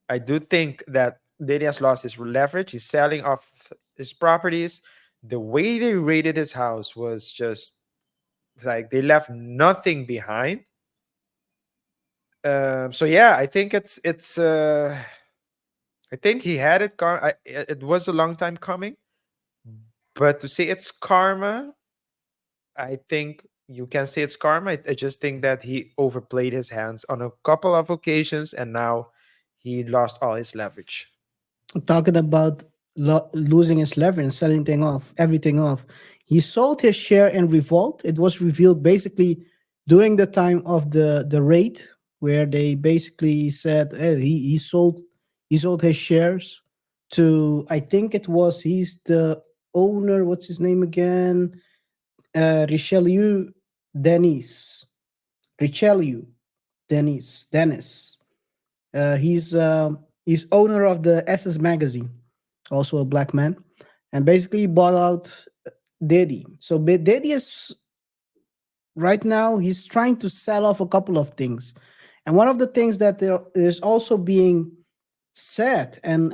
I do think that Diddy has lost his leverage. He's selling off his properties. The way they raided his house was just like they left nothing behind. So yeah, I think it's. I think he had it. It was a long time coming, but to say it's karma, I think you can say it's karma. I just think that he overplayed his hands on a couple of occasions, and now he lost all his leverage. Talking about losing his leverage and selling everything off. He sold his share in Revolt. It was revealed basically during the time of the raid, where they basically said, hey, he sold his shares to, I think he's the owner. What's his name again? Richelieu Denis. Richelieu Dennis. He's owner of the SS magazine, also a black man, and basically he bought out Diddy. So Diddy is right now he's trying to sell off a couple of things, and one of the things that there is also being said, and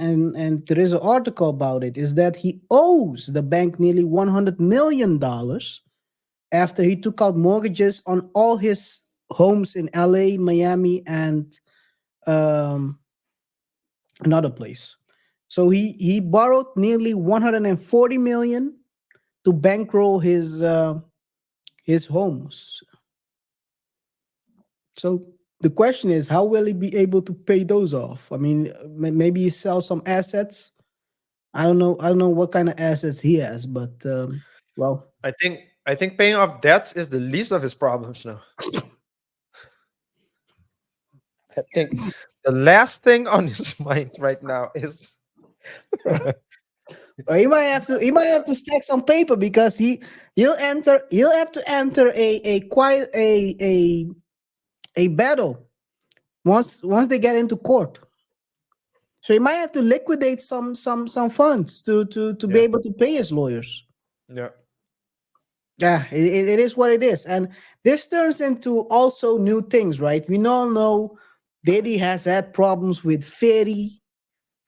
there is an article about it, is that he owes the bank nearly $100 million after he took out mortgages on all his homes in LA, Miami, and um, another place. So he borrowed nearly 140 million to bankroll his homes. So The question is, how will he be able to pay those off? I mean, maybe he sells some assets. I don't know. I don't know what kind of assets he has, but well, I think paying off debts is the least of his problems now. I think the last thing on his mind right now is or he might have to. He might have to stack some paper because he'll enter. He'll have to enter a quite a battle once they get into court. So he might have to liquidate some funds to be yeah, able to pay his lawyers. yeah. Yeah, it is what it is. And this turns into also new things, right? We all know Diddy has had problems with Fetty.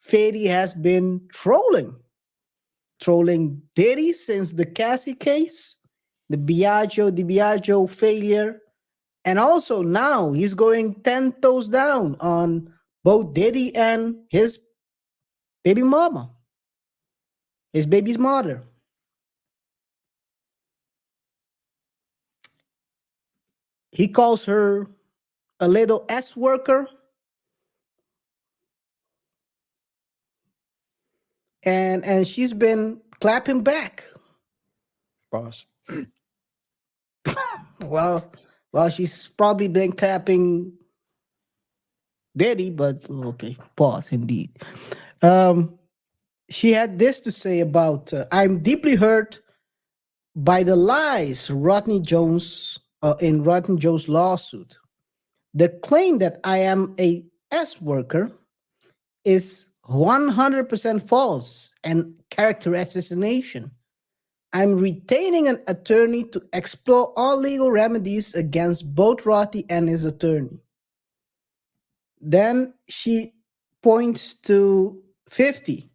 Fetty has been trolling Diddy since the Cassie case, the Biagio failure. And also now he's going 10 toes down on both Diddy and his baby mama, his baby's mother. He calls her a little S worker. And she's been clapping back. Pause. Well, she's probably been clapping Diddy, but okay, pause indeed. She had this to say about I'm deeply hurt by the lies Rodney Jones in Rodney Jones' lawsuit. The claim that I am a S worker is 100% false and character assassination. I'm retaining an attorney to explore all legal remedies against both Rodney and his attorney. Then she points to 50.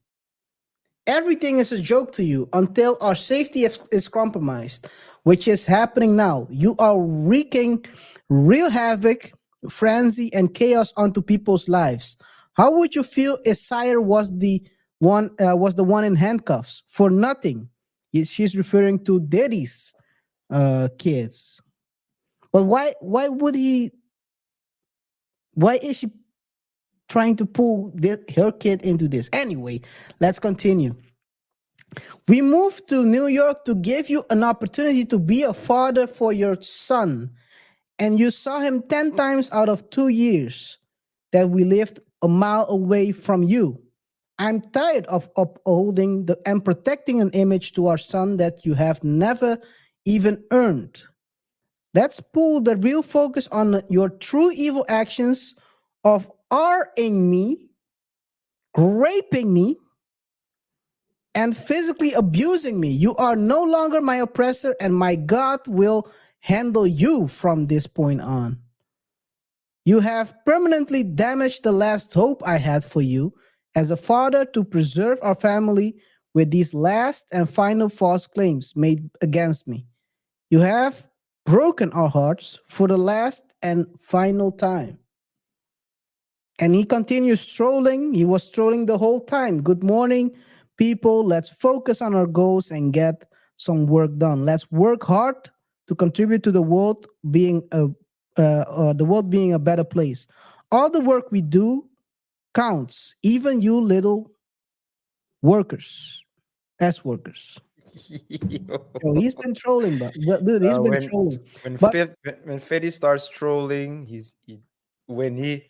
Everything is a joke to you until our safety is compromised, which is happening now. You are wreaking real havoc, frenzy, and chaos onto people's lives. How would you feel if Sire was the one in handcuffs for nothing? She's referring to Diddy's kids. But why would he? Why is she trying to pull her kid into this? Anyway, let's continue. We moved to New York to give you an opportunity to be a father for your son, and you saw him 10 times out of 2 years that we lived a mile away from you. I'm tired of upholding and protecting an image to our son that you have never even earned. Let's pull the real focus on your true evil actions of R-ing me, raping me, and physically abusing me. You are no longer my oppressor, and my God will handle you from this point on. You have permanently damaged the last hope I had for you as a father to preserve our family with these last and final false claims made against me. You have broken our hearts for the last and final time. And he continues strolling. He was strolling the whole time. Good morning, people. Let's focus on our goals and get some work done. Let's work hard to contribute to the world being a better place. All the work we do counts, even you little workers, S workers. So he's been trolling, but dude, he's been when trolling. when But when Fetty starts trolling, when he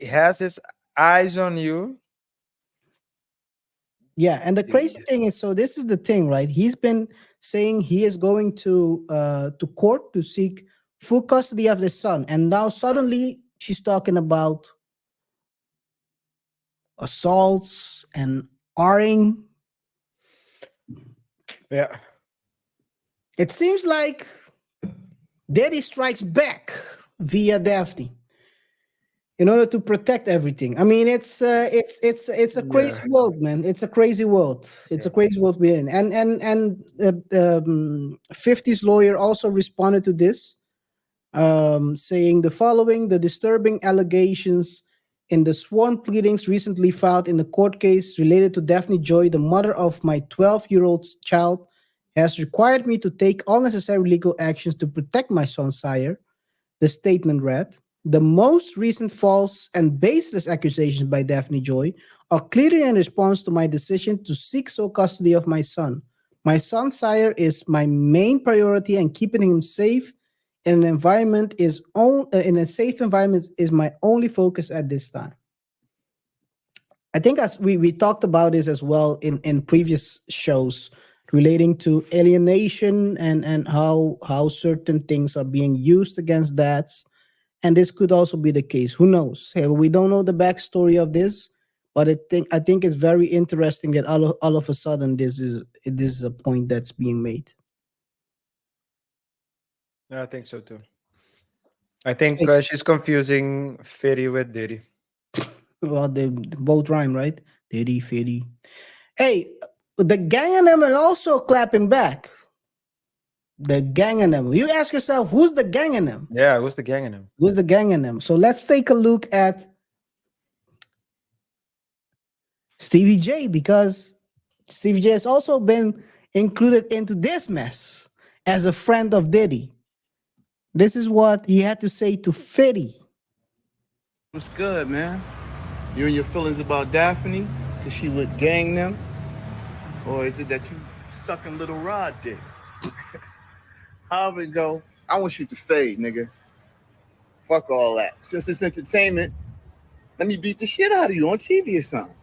has his eyes on you. yeah, and the crazy thing is, so this is the thing, right? He's been saying he is going to court to seek full custody of the son, and now suddenly she's talking about assaults and R-ing. Yeah. It seems like Daddy strikes back via Daphne in order to protect everything. I mean, it's a crazy world, man. It's a crazy world. It's a crazy world we're in. And 50's lawyer also responded to this, saying the following: the disturbing allegations in the sworn pleadings recently filed in the court case related to Daphne Joy, the mother of my 12-year-old child, has required me to take all necessary legal actions to protect my son, sire. The statement read, "The most recent false and baseless accusations by Daphne Joy are clearly in response to my decision to seek sole custody of my son. My son, sire, is my main priority, and keeping him safe in in a safe environment is my only focus at this time." I think as we talked about this as well in previous shows relating to alienation and how certain things are being used against dads. And this could also be the case. Who knows? Hey, we don't know the backstory of this, but I think it's very interesting that all of a sudden this is a point that's being made. I think so too. I think she's confusing Fitty with Diddy. Well, they both rhyme, right? Diddy, Fitty. Hey, the gang of them are also clapping back. The gang of them. You ask yourself, who's the gang of them? Yeah, who's the gang in him? Who's the gang of them? So let's take a look at Stevie J, because Stevie J has also been included into this mess as a friend of Diddy. This is what he had to say to Fitty. What's good, man? You and your feelings about Daphne? Is she with gang them? Or is it that you sucking little Rod dick? However it go, I want you to fade, nigga. Fuck all that. Since it's entertainment, let me beat the shit out of you on TV or something.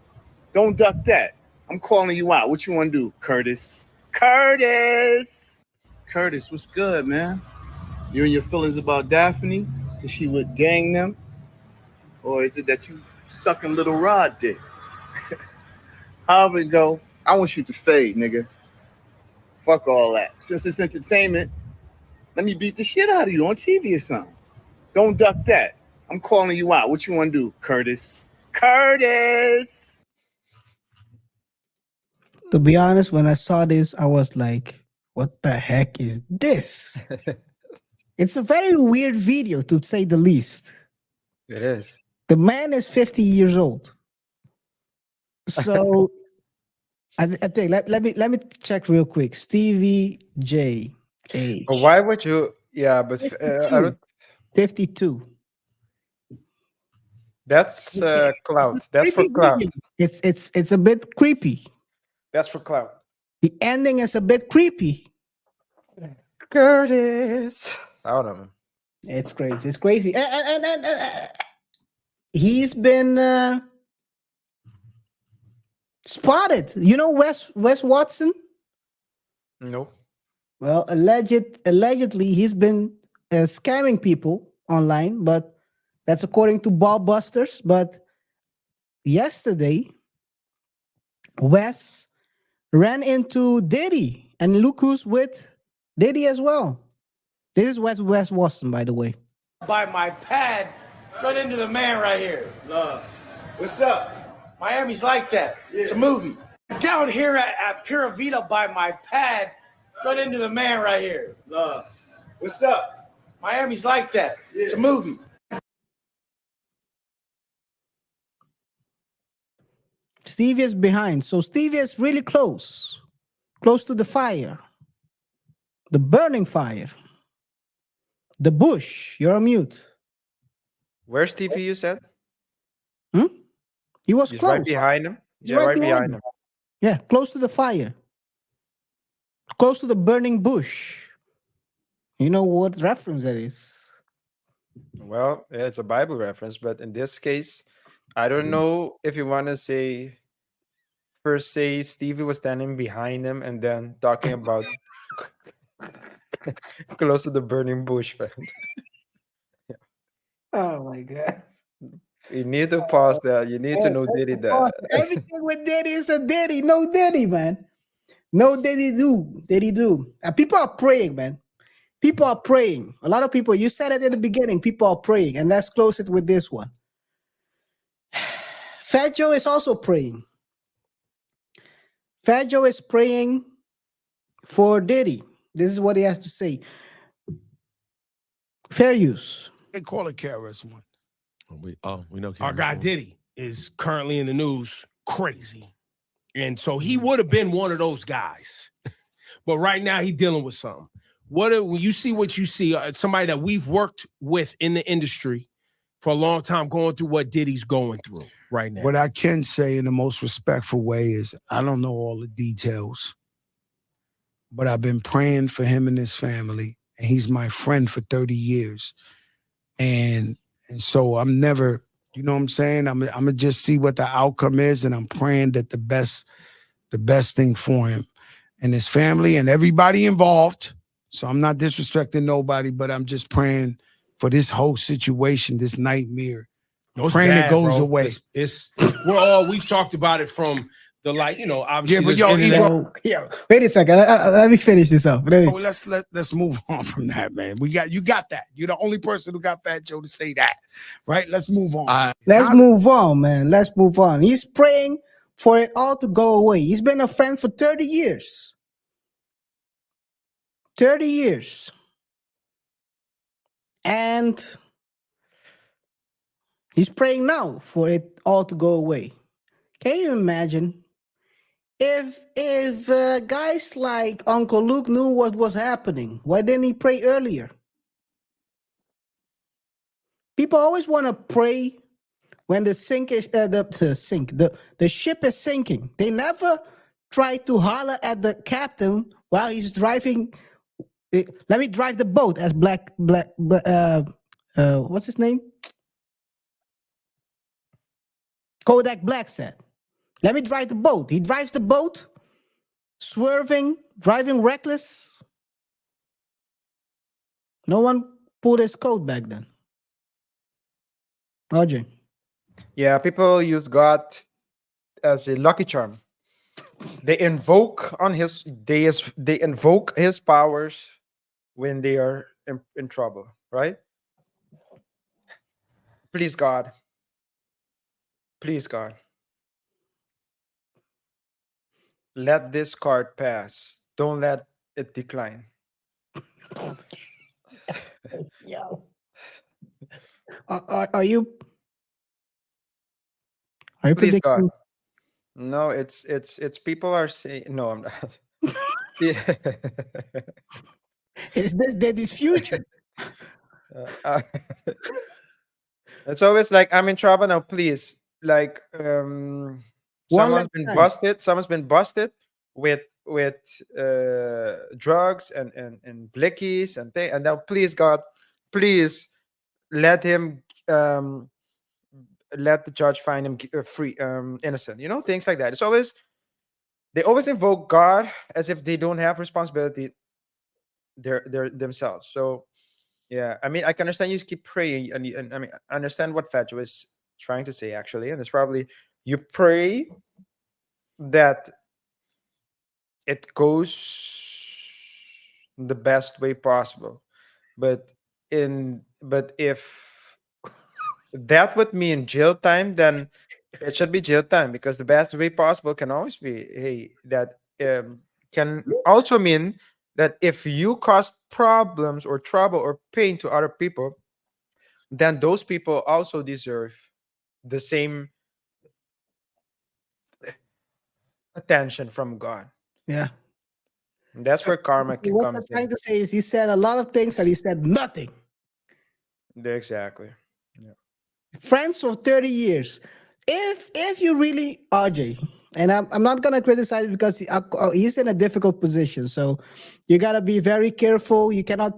Don't duck that. I'm calling you out. What you want to do, Curtis? Curtis, what's good, man? You and your feelings about Daphne? Is she with gang them? Or is it that you sucking little Rod dick? However it go, I want you to fade, nigga. Fuck all that. Since it's entertainment, let me beat the shit out of you on TV or something. Don't duck that. I'm calling you out. What you want to do, Curtis? To be honest, when I saw this, I was like, what the heck is this? It's a very weird video, to say the least. It is. The man is 50 years old. So I think let me check real quick. Stevie J age. Why would you? Yeah, but I don't. 52. That's clout. That's for Creepy clout. video. It's a bit creepy. That's for clout. The ending is a bit creepy. Curtis. I don't know, man. It's crazy. It's crazy. And he's been spotted. You know Wes Watson? No. Well, allegedly he's been scamming people online, but that's according to Bob Busters. But yesterday, Wes ran into Diddy, and look who's with Diddy as well. This is Wes Watson, by the way. By my pad, run into the man right here. Love. What's up? Miami's like that. Yeah. It's a movie. Down here at Pura Vida by my pad, run into the man right here. Love. What's up? Miami's like that. Yeah. It's a movie. Stevie is behind. So Stevie is really close to the fire, the burning fire, the bush. You're on mute. Where's Stevie, you said? He was He's close. right behind him. He's Yeah, right behind him. Yeah, close to the fire, close to the burning bush. You know what reference that is? Well, yeah, it's a Bible reference, but in this case, I don't know if you want to say first say Stevie was standing behind him and then talking about close to the burning bush, man. Oh my God. You need to pause that. You need to know Diddy that. Everything with Diddy is a Diddy. No Diddy, man. No Diddy do. Diddy do. And people are praying, man. People are praying. A lot of people, you said it in the beginning, people are praying. And let's close it with this one. Fat Joe is also praying. Fat Joe is praying for Diddy. This is what he has to say. Fair use. They call it KRS-One. We know our guy Diddy is currently in the news crazy. And so he would have been one of those guys. But right now he's dealing with something. when you see what you see, somebody that we've worked with in the industry for a long time, going through what Diddy's going through right now. What I can say in the most respectful way is I don't know all the details, but I've been praying for him and his family, and he's my friend for 30 years. And so I'm never, you know what I'm saying? I'm gonna just see what the outcome is, and I'm praying that the best thing for him and his family and everybody involved. So I'm not disrespecting nobody, but I'm just praying for this whole situation, this nightmare. Praying bad, it goes bro. away. We've talked about it from the obviously. Wait a second. Let me finish this up. Let's move on from that, man. You got that. You're the only person who got Fat Joe to say that, right? Let's move on. Let's move on, man. Let's move on. He's praying for it all to go away. He's been a friend for 30 years. 30 years. And he's praying now for it all to go away. Can you imagine if guys like Uncle Luke knew what was happening? Why didn't he pray earlier? People always want to pray when the ship is sinking. They never try to holler at the captain while he's driving. Let me drive the boat, as what's his name? Kodak Black said. Let me drive the boat. He drives the boat, swerving, driving reckless. No one pulled his coat back then. RJ. Yeah, people use God as a lucky charm. They invoke his powers when they are in trouble, right? Please God. Please God. Let this card pass. Don't let it decline. Yo. Are you Please God. predicting? No, it's people are saying no, I'm not. Yeah. Is this Daddy's future? It's always like I'm in trouble now, please. Like someone's been busted with drugs and blickies and things, and now please God, please let him let the judge find him free, innocent, things like that. They always invoke God as if they don't have responsibility themselves. So yeah, I mean, I can understand you keep praying, and I mean, I understand what Fetcho is trying to say actually, and it's probably you pray that it goes the best way possible, but if that would mean jail time, then it should be jail time, because the best way possible can always be that can also mean that if you cause problems or trouble or pain to other people, then those people also deserve the same attention from God. Yeah. And that's where karma What comes I'm trying in. to say is he said a lot of things and he said nothing. Exactly. Yeah. Friends for 30 years. If you really, RJ, and I'm not gonna criticize because he's in a difficult position, so you gotta be very careful. You cannot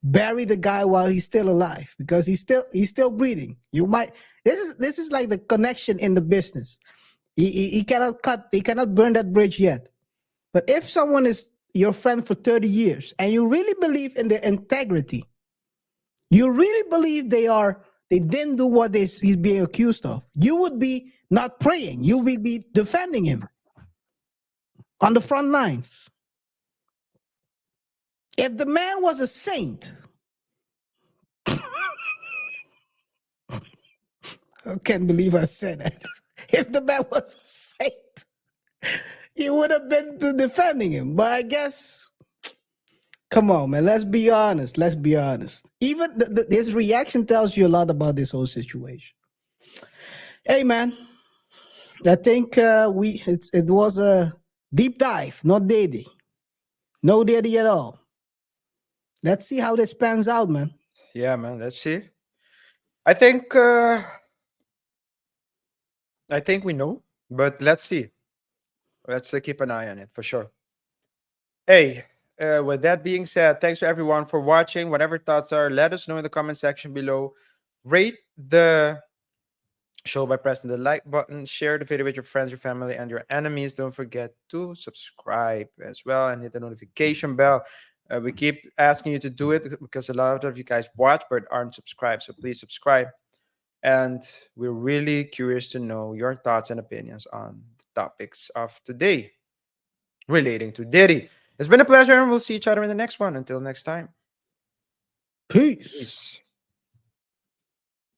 bury the guy while he's still alive, because he's still breathing. You might this is like the connection in the business. He cannot burn that bridge yet. But if someone is your friend for 30 years and you really believe in their integrity, you really believe they didn't do what he's being accused of, you would be not praying. You will be defending him on the front lines. If the man was a saint, I can't believe I said that. If the man was a saint, you would have been defending him. But I guess, come on, man. Let's be honest. Let's be honest. Even his reaction tells you a lot about this whole situation. Hey, man. I think it was a deep dive, not Diddy. No Diddy at all. Let's see how this pans out, man. Yeah, man. Let's see. I think we know, but let's see. Let's keep an eye on it for sure. Hey, with that being said, thanks to everyone for watching. Whatever thoughts are, let us know in the comment section below. Rate the show by pressing the like button. Share the video with your friends, your family, and your enemies. Don't forget to subscribe as well and hit the notification bell. We keep asking you to do it because a lot of you guys watch but aren't subscribed. So please subscribe. And we're really curious to know your thoughts and opinions on the topics of today relating to Diddy. It's been a pleasure, and we'll see each other in the next one. Until next time. Peace. Peace.